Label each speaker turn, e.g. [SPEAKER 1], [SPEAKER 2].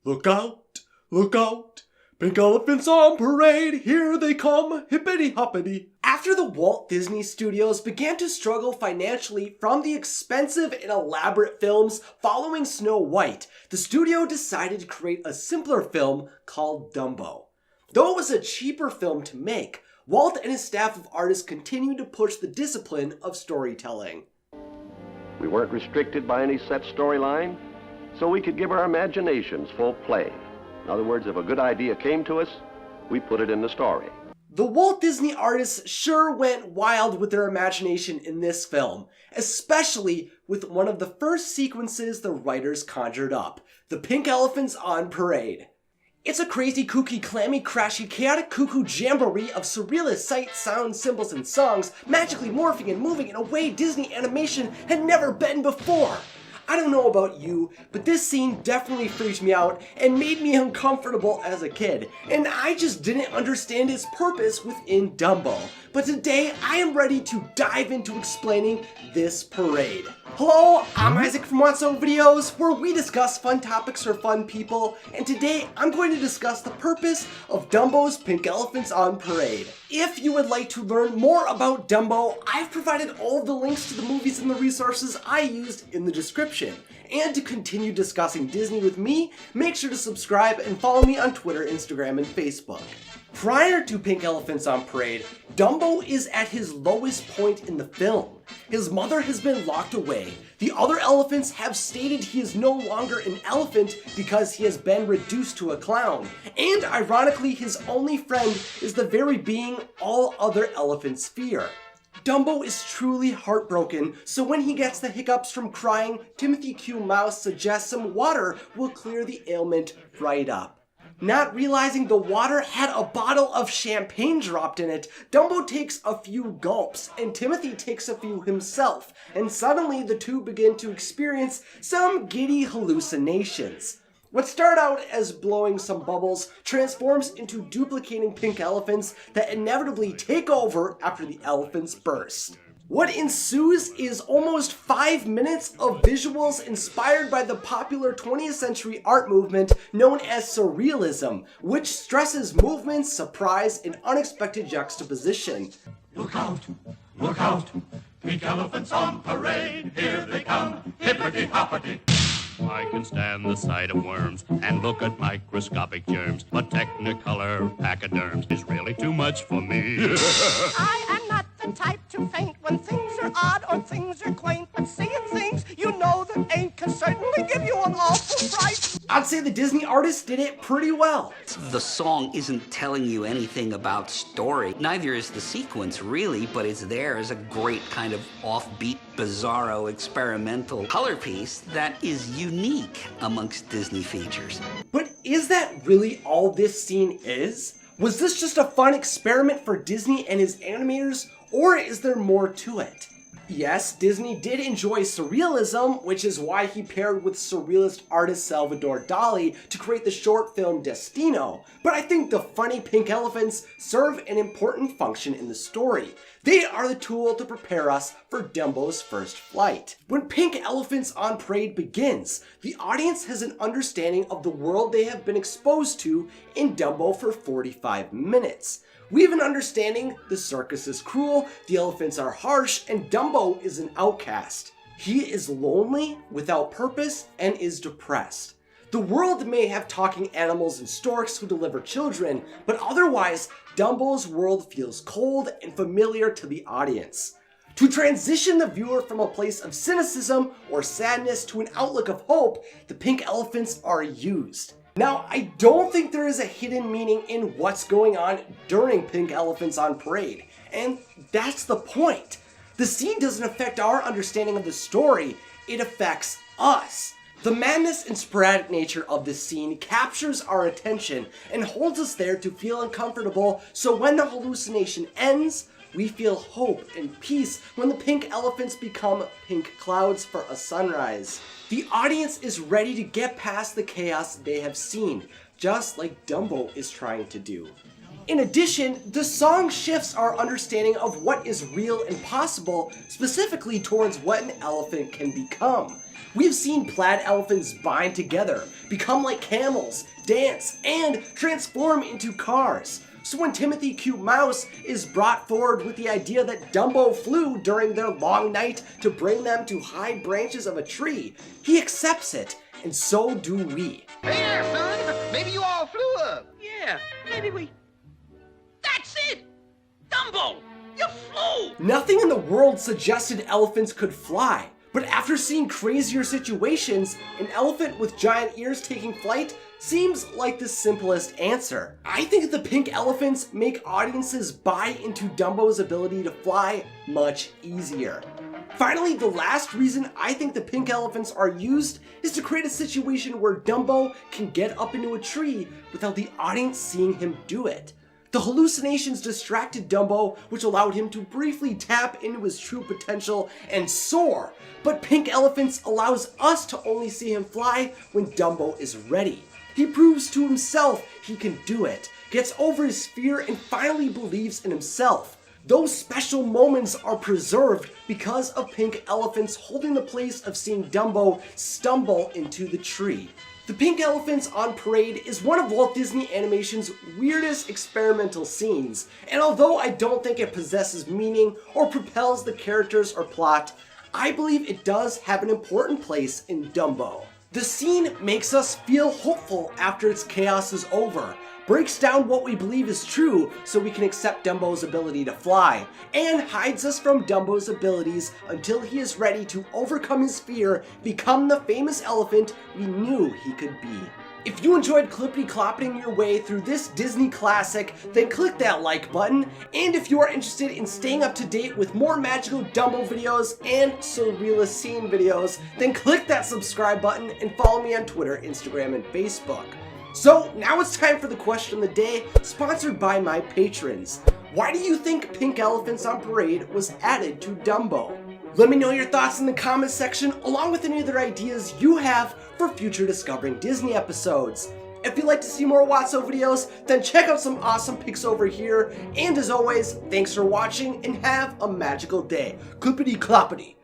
[SPEAKER 1] Look out, look out, pink elephants on parade, here they come, hippity hoppity. After the Walt Disney Studios began to struggle financially from the expensive and elaborate films following Snow White, the studio decided to create a simpler film called Dumbo. Though it was a cheaper film to make, Walt and his staff of artists continued to push the discipline of storytelling.
[SPEAKER 2] We weren't restricted by any set storyline, so we could give our imaginations full play. In other words, if a good idea came to us, we put it in the story.
[SPEAKER 1] The Walt Disney artists sure went wild with their imagination in this film, especially with one of the first sequences the writers conjured up, the pink elephants on parade. It's a crazy, kooky, clammy, crashy, chaotic, cuckoo jamboree of surrealist sights, sounds, symbols, and songs, magically morphing and moving in a way Disney animation had never been before. I don't know about you, but this scene definitely freaked me out and made me uncomfortable as a kid, and I just didn't understand its purpose within Dumbo. But today, I am ready to dive into explaining this parade. Hello, I'm Isaac from What's So Videos, where we discuss fun topics for fun people, and today I'm going to discuss the purpose of Dumbo's Pink Elephants on Parade. If you would like to learn more about Dumbo, I've provided all of the links to the movies and the resources I used in the description. And to continue discussing Disney with me, make sure to subscribe and follow me on Twitter, Instagram, and Facebook. Prior to Pink Elephants on Parade, Dumbo is at his lowest point in the film. His mother has been locked away. The other elephants have stated he is no longer an elephant because he has been reduced to a clown. And ironically, his only friend is the very being all other elephants fear. Dumbo is truly heartbroken, so when he gets the hiccups from crying, Timothy Q. Mouse suggests some water will clear the ailment right up. Not realizing the water had a bottle of champagne dropped in it, Dumbo takes a few gulps, and Timothy takes a few himself, and suddenly the two begin to experience some giddy hallucinations. What started out as blowing some bubbles transforms into duplicating pink elephants that inevitably take over after the elephants burst. What ensues is almost 5 minutes of visuals inspired by the popular 20th century art movement known as Surrealism, which stresses movement, surprise, and unexpected juxtaposition.
[SPEAKER 3] Look out, pink elephants on parade, here they come, hippity-hoppity. I can stand the sight of worms and look at microscopic germs, but Technicolor pachyderms is really too much for me.
[SPEAKER 4] I am not the type to faint when things are odd or things are quaint, but seeing things you know that ain't can certainly give you an awful fright.
[SPEAKER 1] I'd say the Disney artists did it pretty well.
[SPEAKER 5] The song isn't telling you anything about story. Neither is the sequence, really, but it's there as a great kind of offbeat, bizarro, experimental color piece that is unique amongst Disney features.
[SPEAKER 1] But is that really all this scene is? Was this just a fun experiment for Disney and his animators, or is there more to it? Yes, Disney did enjoy Surrealism, which is why he paired with Surrealist artist Salvador Dali to create the short film Destino, but I think the funny pink elephants serve an important function in the story. They are the tool to prepare us for Dumbo's first flight. When Pink Elephants on Parade begins, the audience has an understanding of the world they have been exposed to in Dumbo for 45 minutes. We have an understanding the circus is cruel, the elephants are harsh, and Dumbo is an outcast. He is lonely, without purpose, and is depressed. The world may have talking animals and storks who deliver children, but otherwise, Dumbo's world feels cold and familiar to the audience. To transition the viewer from a place of cynicism or sadness to an outlook of hope, the pink elephants are used. Now, I don't think there is a hidden meaning in what's going on during Pink Elephants on Parade, and that's the point. The scene doesn't affect our understanding of the story, it affects us. The madness and sporadic nature of this scene captures our attention and holds us there to feel uncomfortable, so when the hallucination ends, we feel hope and peace when the pink elephants become pink clouds for a sunrise. The audience is ready to get past the chaos they have seen, just like Dumbo is trying to do. In addition, the song shifts our understanding of what is real and possible, specifically towards what an elephant can become. We've seen plaid elephants bind together, become like camels, dance, and transform into cars. So when Timothy Cute Mouse is brought forward with the idea that Dumbo flew during their long night to bring them to high branches of a tree, he accepts it, and so do we.
[SPEAKER 6] Hey there, son! Maybe you all flew up!
[SPEAKER 7] Yeah, maybe we... That's it! Dumbo! You flew!
[SPEAKER 1] Nothing in the world suggested elephants could fly, but after seeing crazier situations, an elephant with giant ears taking flight seems like the simplest answer. I think the pink elephants make audiences buy into Dumbo's ability to fly much easier. Finally, the last reason I think the pink elephants are used is to create a situation where Dumbo can get up into a tree without the audience seeing him do it. The hallucinations distracted Dumbo, which allowed him to briefly tap into his true potential and soar, but pink elephants allows us to only see him fly when Dumbo is ready. He proves to himself he can do it, gets over his fear, and finally believes in himself. Those special moments are preserved because of pink elephants holding the place of seeing Dumbo stumble into the tree. The Pink Elephants on Parade is one of Walt Disney Animation's weirdest experimental scenes, and although I don't think it possesses meaning or propels the characters or plot, I believe it does have an important place in Dumbo. The scene makes us feel hopeful after its chaos is over, breaks down what we believe is true so we can accept Dumbo's ability to fly, and hides us from Dumbo's abilities until he is ready to overcome his fear, become the famous elephant we knew he could be. If you enjoyed clippity-cloppeting your way through this Disney classic, then click that like button, and if you are interested in staying up to date with more magical Dumbo videos and Surrealist scene videos, then click that subscribe button and follow me on Twitter, Instagram, and Facebook. So now it's time for the question of the day, sponsored by my patrons. Why do you think Pink Elephants on Parade was added to Dumbo? Let me know your thoughts in the comments section, along with any other ideas you have for future Discovering Disney episodes. If you'd like to see more Watso videos, then check out some awesome pics over here. And as always, thanks for watching and have a magical day. Clippity cloppity.